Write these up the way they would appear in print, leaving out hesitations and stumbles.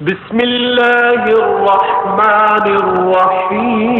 بسم اللہ الرحمن الرحیم۔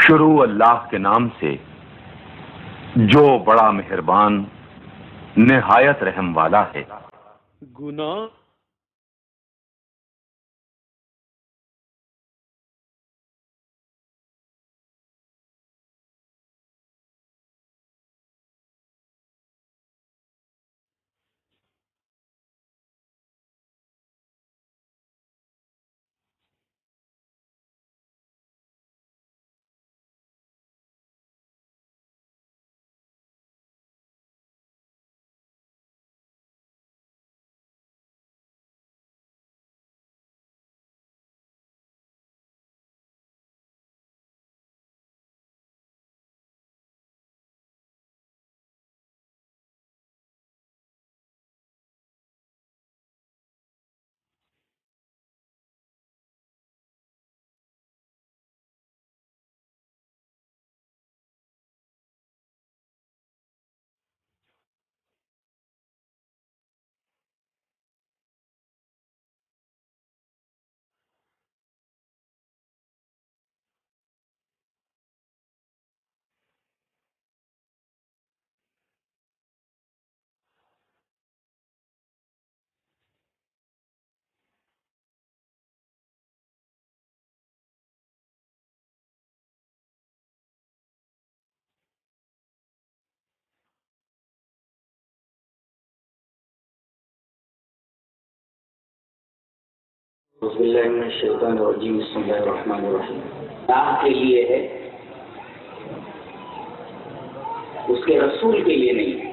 شروع اللہ کے نام سے جو بڑا مہربان نہایت رحم والا ہے۔ گناہ بسم اللہ من الشیطان الرجیم، بسم اللہ الرحمن الرحیم۔ اللہ کے لیے ہے، اس کے رسول کے لیے نہیں ہے،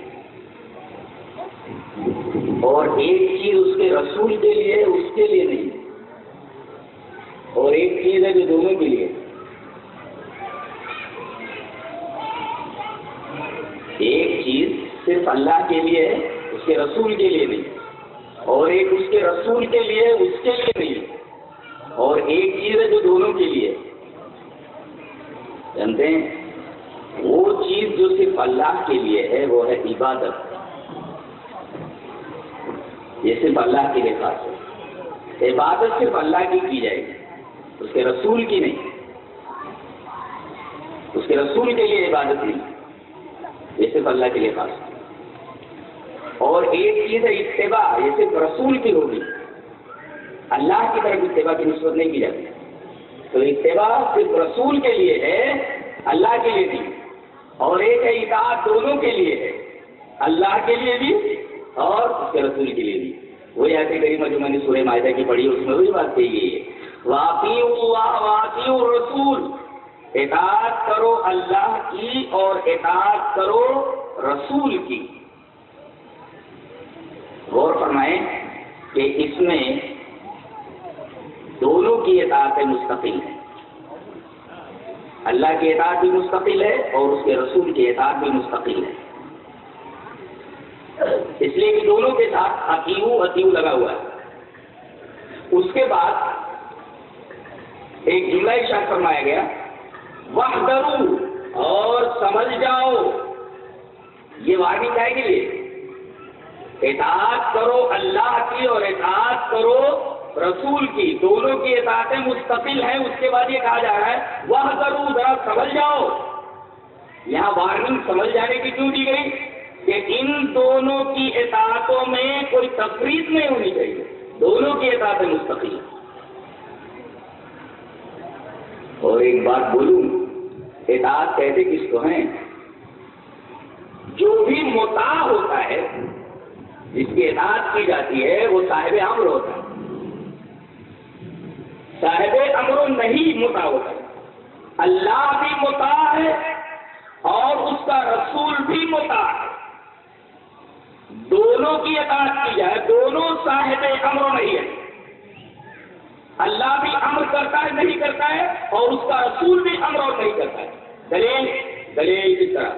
اور ایک چیز اس کے رسول کے لیے ہے، اس کے لیے نہیں ہے، اور ایک چیز ہے جو دونوں کے لیے۔ ایک چیز صرف اللہ کے لیے ہے، اس کے رسول کے لیے نہیں، اور ایک اس کے رسول کے لیے اس کے لیے نہیں، اور ایک چیز ہے جو دونوں کے لیے۔ جانتے ہیں وہ چیز جو صرف اللہ کے لیے ہے وہ ہے عبادت، یہ صرف اللہ کے لیے خاص ہے۔ عبادت صرف اللہ کی جائے گی، اس کے رسول کی نہیں، اس کے رسول کے لیے عبادت نہیں، یہ صرف اللہ کے لیے خاص ہے۔ اور ایک چیز ہے اتباع، یہ صرف رسول کی ہوگی، اللہ کی طرف اتباع کی نسبت نہیں کی جاتی۔ تو اتباع صرف رسول کے لیے ہے، اللہ کے لیے نہیں، اور ایک ہے اطاعت، دونوں کے لیے ہے، اللہ کے لیے بھی اور اس کے رسول کے لیے بھی۔ وہی آیت کریمہ جو میں نے سورہ مائدہ کی پڑھی، اس میں وہی بات کہی گئی ہے، وَأَطِیعُوا اللَّهَ وَأَطِیعُوا الرَّسُولَ، اطاعت کرو اللہ کی اور اطاعت کرو رسول کی۔ غور فرمائیں کہ اس میں دونوں کی اطاعت مستقل ہے، اللہ کی اطاعت بھی مستقل ہے اور اس کے رسول کی اطاعت بھی مستقل ہے، اس لیے کہ دونوں کے ساتھ اطیعوا لگا ہوا ہے۔ اس کے بعد ایک جملہ ارشاد فرمایا گیا، وَاحْذَرُوا، اور سمجھ جاؤ، یہ وارننگ ہے کے لیے، اطاعت کرو اللہ کی اور اطاعت کرو رسول کی، دونوں کی اطاعتیں مستقل ہیں۔ اس کے بعد یہ کہا جا رہا ہے وَاحْذَرُوا، ذرا سمجھ جاؤ۔ یہاں وارننگ سمجھ جانے کی کیوں دی گئی کہ ان دونوں کی اطاعتوں میں کوئی تفریق نہیں ہونی چاہیے، دونوں کی اطاعتیں مستقل ہیں۔ اور ایک بات بولوں، اطاعت کہتے کس کو ہیں؟ جو بھی مطاع ہوتا ہے، جس کی اطاعت کی جاتی ہے، وہ صاحب امر ہوتا ہے۔ صاحب امر نہیں مطاع ہوتا ہے۔ اللہ بھی مطاع ہے اور اس کا رسول بھی مطاع ہے، دونوں کی اطاعت کی جائے، دونوں صاحب امر نہیں ہے۔ اللہ بھی امر کرتا ہے نہیں کرتا ہے، اور اس کا رسول بھی امر اور نہیں کرتا ہے۔ دلیل کس طرح؟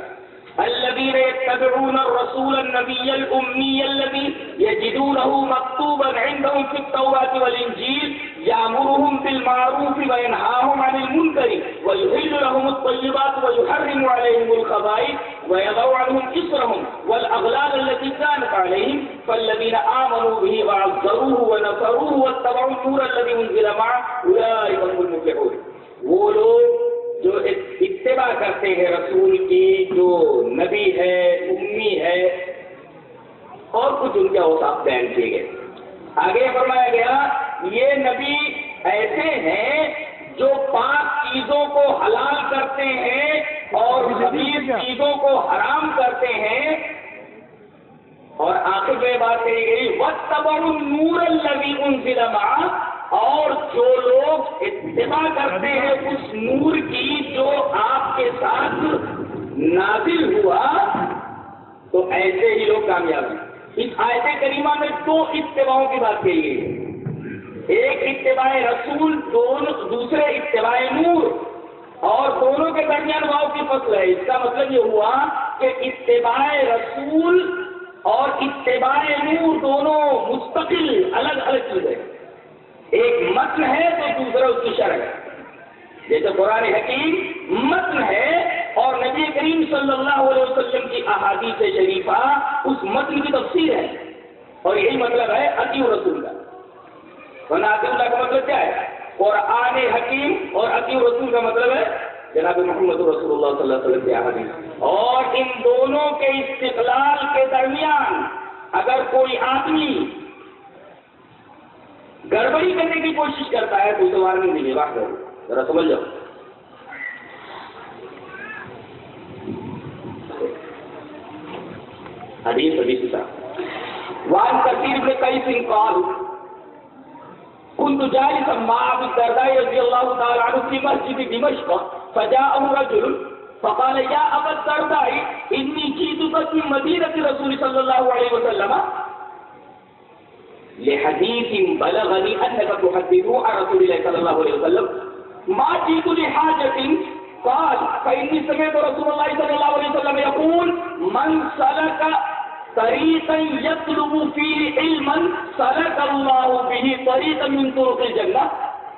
الذين يتبعون الرسول النبي الأمي الذي يجدونه مكتوبا عندهم في التوراة والإنجيل یامرهم بالمعروف وینہاهم عن المنکر ویحل لهم الطیبات ویحرم علیہم الخبائث ویضع عنهم إصرهم والأغلال التي كانت عليهم فالذين آمنوا به وعزروه ونصروه واتبعوا النور الذي أنزل معه أولئك هم المفلحون. وہ لوگ جو اتباع کرتے ہیں رسول کی، جو نبی ہے، امی ہے، اور کچھ ان کے اوصاف بیان کیے گئے. آگے فرمایا گیا یہ نبی ایسے ہیں جو پاک چیزوں کو حلال کرتے ہیں اور خبیث چیزوں کو حرام کرتے ہیں. اور آخر میں بات کہی گئی وَاتَّبَعُوا النُّورَ الَّذِي أُنزِلَ مَعَهُ، اور جو لوگ اتباع کرتے ہیں اس نور کی جو آپ کے ساتھ نازل ہوا، تو ایسے ہی لوگ کامیاب ہیں. اس آیت کریمہ میں دو اتباعوں کی بات کہی گئی ہے، ایک اتباع رسول، دوسرے اتباع نور، اور دونوں کے درمیان واو کی فصل ہے. اس کا مطلب یہ ہوا کہ اتباع رسول اور اتباع نور دونوں مستقل الگ الگ چیزیں، ایک متن ہے تو دوسرا اس کی شرح ہے. جیسے قرآن حکیم متن ہے اور نبی کریم صلی اللہ علیہ وسلم کی احادیث شریفہ اس متن کی تفسیر ہے، اور یہی مطلب ہے اطیع رسول کا. ورنہ اطیع اللہ کا مطلب کیا ہے؟ قرآن حکیم، اور اطیع رسول کا مطلب ہے جناب محمد رسول اللہ صلی اللہ علیہ وسلم کی احادیث. اور ان دونوں کے استقلال کے درمیان اگر کوئی آدمی گڑبڑی کرنے کی کوشش کرتا ہے تو اسے وارننگ ملے گا. ذرا سمجھ جاؤ. حدیث وعن كثير بن قيس قال كنت جالسا مع ابي الدرداء رضي الله تعالى عنه في مسجد دمشق فجاءه رجل فقال يا ابا الدرداء اني جئتك من مدينه رسول صلى الله عليه وسلم لحديث بلغني انك تحدث عن رسول الله صلى الله عليه وسلم ما جئت لحاجه قال فاني سمعت رسول الله صلى الله عليه وسلم يقول من سلك طريقا يطلب فيه علما سلك الله به طريقا من طرق الجنة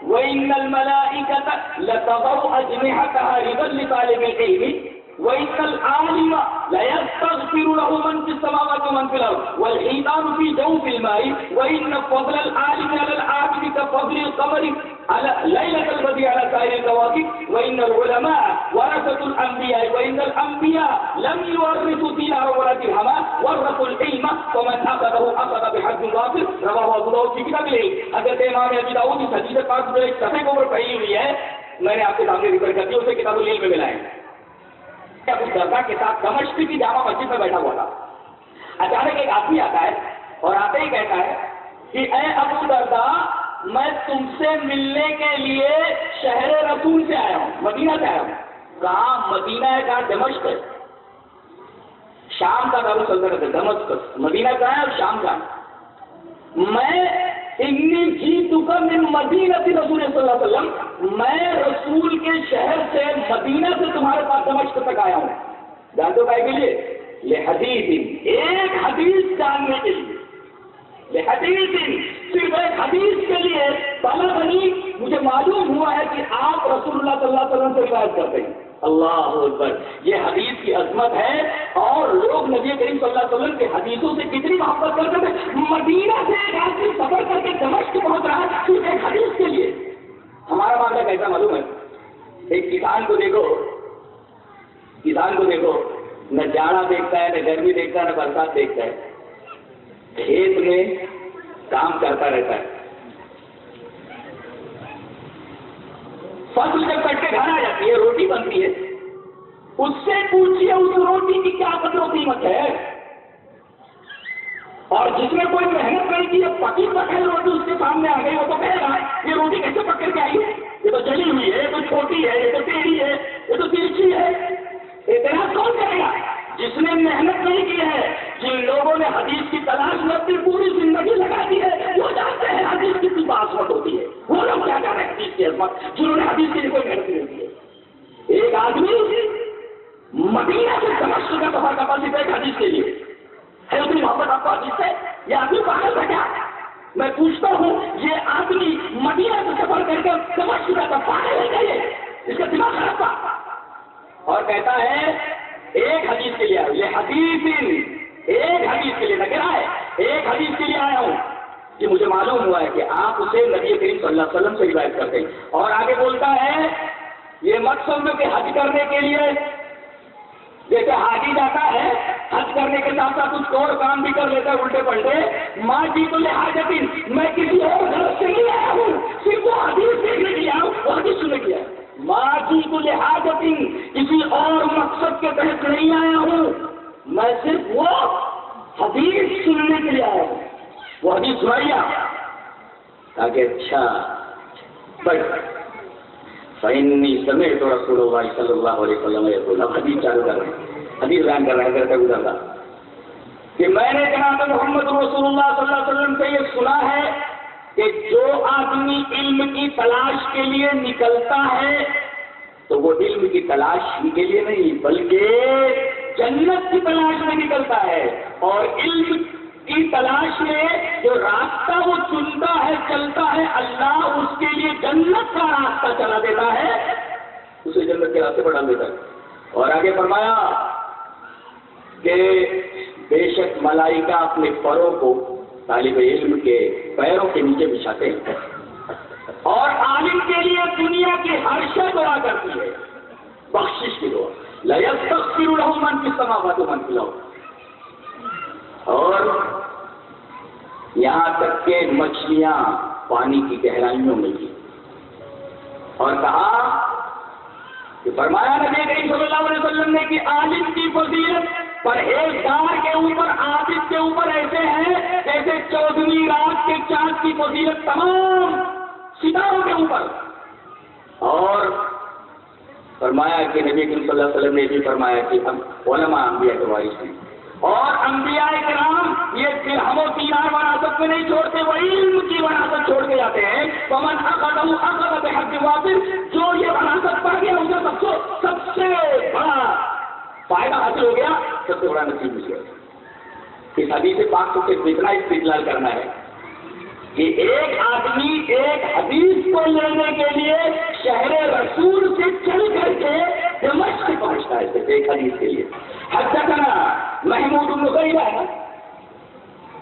وإن الملائكة لتضع أجنحتها رضا لطالب العلم وإن العالم ليستغفر له من في السماوات ومن في الأرض والحيتان في جوف الماء وإن فضل العالم على العابد كفضل القمر على ليلة البدر على سائر الكواكب وإن العلماء ورثة الأنبياء وإن الأنبياء لم يورثوا دينارا ولا درهما ورثوا العلم ومن أخذه أخذ بحظ وافر. رواه أبو داؤد في كتاب العلم. حضرت امام ابی داؤد اس حدیث پاک جو ایک صفحے کے اوپر پڑھی ہوئی ہے، میں نے آپ کے سامنے ذکر کر دیا، اسے کتاب العلم میں ملا ہے. ابو الدرداء کے ساتھ دمشق کی جامع مسجد میں بیٹھا ہوا تھا. اچانک ایک آدمی آتا ہے اور آتے ہی کہتا ہے کہ اے ابو الدرداء میں تم سے ملنے کے لیے شہر رسول سے آیا ہوں، مدینہ سے آیا ہوں. کہاں مدینہ ہے؟ کہاں؟ دمشق ہے، شام کا دارالسلطنت ہے دمشق. مدینہ کہاں ہے اور شام کا. میں انی جئتک من مدینہ رسول صلی اللہ علیہ وسلم، میں رسول کے شہر سے مدینہ سے تمہارے پاس دمشق تک آیا ہوں. جانتے ہو کے لیے لحدیث، ایک حدیث جاننے کے لیے. لحدیث، صرف ایک حدیث کے لیے. بلغنی، مجھے معلوم ہوا ہے کہ آپ رسول اللہ صلی اللہ علیہ وسلم سے روایت کرتے ہیں. اللہ اکبر. یہ حدیث کی عظمت ہے، اور لوگ نبی کریم صلی اللہ علیہ وسلم کے حدیثوں سے کتنی محبت کرتے تھے. مدینہ سے ایک آدمی سفر کر کے دمشق پہنچ رہا ہے صرف ایک حدیث کے لیے. ہمارا معاملہ کیسا معلوم ہے؟ ایک کسان کو دیکھو، کسان کو دیکھو، نہ جاڑا دیکھتا ہے، نہ گرمی دیکھتا ہے، نہ برسات دیکھتا ہے. کھیت میں کام کرتا رہتا ہے. فصل جب کٹ کے گھر آ جاتی ہے، روٹی بنتی ہے، اس سے پوچھیے اس روٹی کی کیا قدر و قیمت ہے. اور جس نے کوئی محنت نہیں کی، پکی پکڑ روٹی اس کے سامنے آ گئی، وہ تو کہے گا یہ روٹی کیسے پکڑ کے آئی ہے، یہ تو جلی ہوئی ہے، یہ تو چھوٹی ہے، یہ تو ٹیڑھی ہے، یہ تو ترچھی ہے. اعتراض کون کرے گا؟ جس نے محنت نہیں کی ہے. جن لوگوں نے حدیث کی تلاش میں اپنی پوری زندگی لگا دی ہے، وہ جانتے ہیں حدیث کی کتنی عظمت ہوتی ہے. وہ لوگ کیا جانے حدیث کی عظمت، جنہوں نے حدیث کے لیے کوئی محنت نہیں کی ہے. ایک آدمی مدینہ سے دمشق کا سفر کرتا صرف ایک حدیث کے لیے. ہے اتنی محبت آپ کو حدیث سے؟ یہ آدمی پاگل تھا کیا؟ میں پوچھتا ہوں یہ آدمی مدینہ سے سفر کر کے دمشق جاتا تھا، پاگل ہے کیا یہ؟ اس کا دماغ خراب تھا. اور کہتا ہے ایک حدیث کے لیے آیا، یہ حدیث ایک حدیث کے لیے نہ کہہ رہا ہے، ایک حدیث کے لیے آیا ہوں کہ مجھے معلوم ہوا ہے کہ آپ اسے نبی کریم صلی اللہ علیہ وسلم سے روایت کرتے ہیں. اور آگے بولتا ہے یہ مت سمجھو کہ حج کرنے کے لیے جیسے حاجی جاتا ہے حج کرنے کے ساتھ ساتھ کچھ اور کام بھی کر لیتا ہے الٹے پلٹے. ماں جی تو لحاظتین، میں کسی اور غرض سے نہیں آیا ہوں، صرف وہ حدیث دیکھنے کے لیے آیا ہوں، وہ حدیث سننے کے لیے آیا ہوں. ماں جی تو لحاظتین، کسی اور مقصد کے تحت نہیں آیا ہوں، میں صرف وہ حدیث سننے کے لیے آیا ہوں. وہ حدیث سنائیے تاکہ اچھا بٹ فإني سمعت رسول اللہ صلی اللہ علیہ وسلم یقول، اب حدیث چالو کر رہے ہیں، حدیث بیان کر رہے ہیں کرتے گزرتا کہ میں نے جناب محمد رسول اللہ صلی اللہ علیہ وسلم سے یہ سنا ہے کہ جو آدمی علم کی تلاش کے لیے نکلتا ہے تو وہ علم کی تلاش ہی کے لیے نہیں بلکہ جنت کی تلاش میں نکلتا ہے. اور علم کی تلاش میں جو راستہ وہ چنتا ہے چلتا ہے اللہ اس کے لیے جنت کا راستہ چلا دیتا ہے، اسے جنت کے راستے پر ڈال دیتا ہے. اور آگے فرمایا کہ بے شک ملائکہ اپنے پروں کو طالب علم کے پیروں کے نیچے بچھاتے ہیں اور عالم کے لیے دنیا کی ہر شے دعا کرتی ہے، بخشش کی دعا، لا یستغفر له من فی السماوات و من فی الارض. اور یہاں تک کہ مچھلیاں پانی کی گہرائیوں میں تھی. اور کہا کہ فرمایا نبی کریم صلی اللہ علیہ وسلم نے کہ عالم کی فضیلت پرہیزگار کے اوپر عابد کے اوپر ایسے ہے جیسے 14ویں رات کے چاند کی فضیلت تمام ستاروں کے اوپر. اور فرمایا کہ نبی کریم صلی اللہ علیہ وسلم نے بھی فرمایا کہ علماء انبیاء کے وارث ہیں اور انبیاء کرام یہ درہم و دینار وراثت میں نہیں چھوڑتے، وہ علم کی وراثت چھوڑ کے جاتے ہیں. فمن اخذہ اخذ بحق وافر، جو یہ وراثت پا گیا اسے سب سے بڑا فائدہ حاصل ہو گیا، سب سے بڑا نصیب مل گیا. اس حدیث پاک کو صرف اتنا استدلال کرنا ہے کہ ایک آدمی ایک حدیث کو لینے کے لیے شہر رسول سے چل کر کے دمشق پہنچتا ہے صرف ایک حدیث کے لیے. حدثنا محمود بن غیرہ،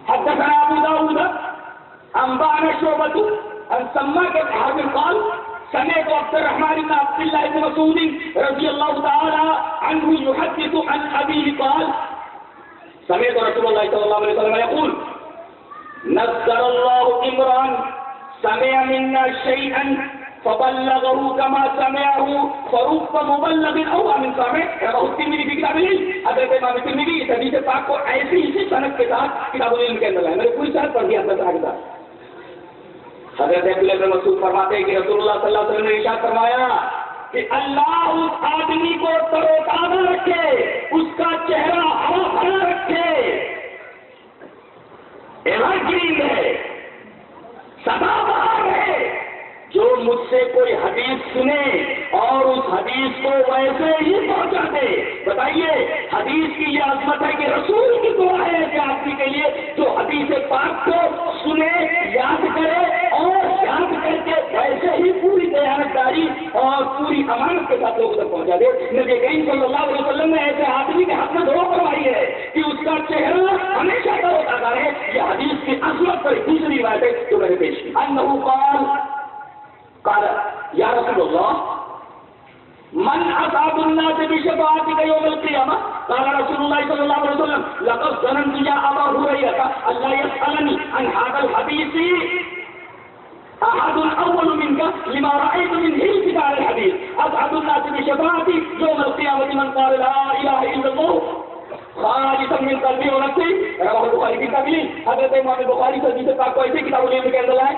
حدثنا ابو داؤد انبانا شعبۃ عن سماک بن حرب قال سمعت عبد الرحمن بن عبد الله بن مسعود رضي الله تعالى عنه يحدث عن ابيه قال سمعت رسول الله صلى الله عليه وسلم يقول نذر الله امرا سمع منا شيئا فبلغه كما سمعه فرب مبلغ او من سامع. رواه الترمذی في کتاب العلم. حضرت امام ترمذی اس حدیث پاک کو ایسی ہی سند کے ساتھ کتاب العلم کے اندر ہے، میں نے پوری سند پڑھ دیا اپنے طرح کے ساتھ. حضرت عبداللہ بن مسعود فرماتے ہیں کہ رسول اللہ صلی اللہ علیہ وسلم نے ارشاد فرمایا کہ اللہ اس آدمی کو تر و تازہ رکھے، اس کا چہرہ ہرا بھرا رکھے، ایور گرین ہے، سدا بہار ہے، جو مجھ سے کوئی حدیث سنے اور اس حدیث کو ویسے ہی پہنچا دے. بتائیے حدیث کی یہ عظمت ہے کہ رسول کی دعا ہے ایسے آدمی کے لیے جو حدیث پاک کو سنے، یاد کرے اور یاد کر کے ویسے ہی پوری دیانتداری اور پوری امانت کے ساتھ لوگوں تک پہنچا دے. نبی کریم صلی اللہ علیہ وسلم نے ایسے آدمی کے حق میں دعا فرمائی ہے کہ اس کا چہرہ ہمیشہ کا ہوتا رہے. یہ حدیث کی عظمت پر دوسری روایت ہے جو میں نے پیش کی. انہو قال یا رسول اللہ من اصحاب الناس بشفاعتك يوم القيامة؟ قال رسول الله صلى الله عليه وسلم لقد ظننت يا أبا هريرة ألا يسألني عن هذا الحديث أحد أول منك لما رأيت من حرصك على الحديث. أصحاب الناس بشفاعتي يوم القيامة من قال لا إله إلا الله خالصا من قلبي ونفسي. رواه البخاري في كتاب العلم. حضرت امام بخاری سے حدیث پاک کو ایسے کتاب العلم کے اندر لائے.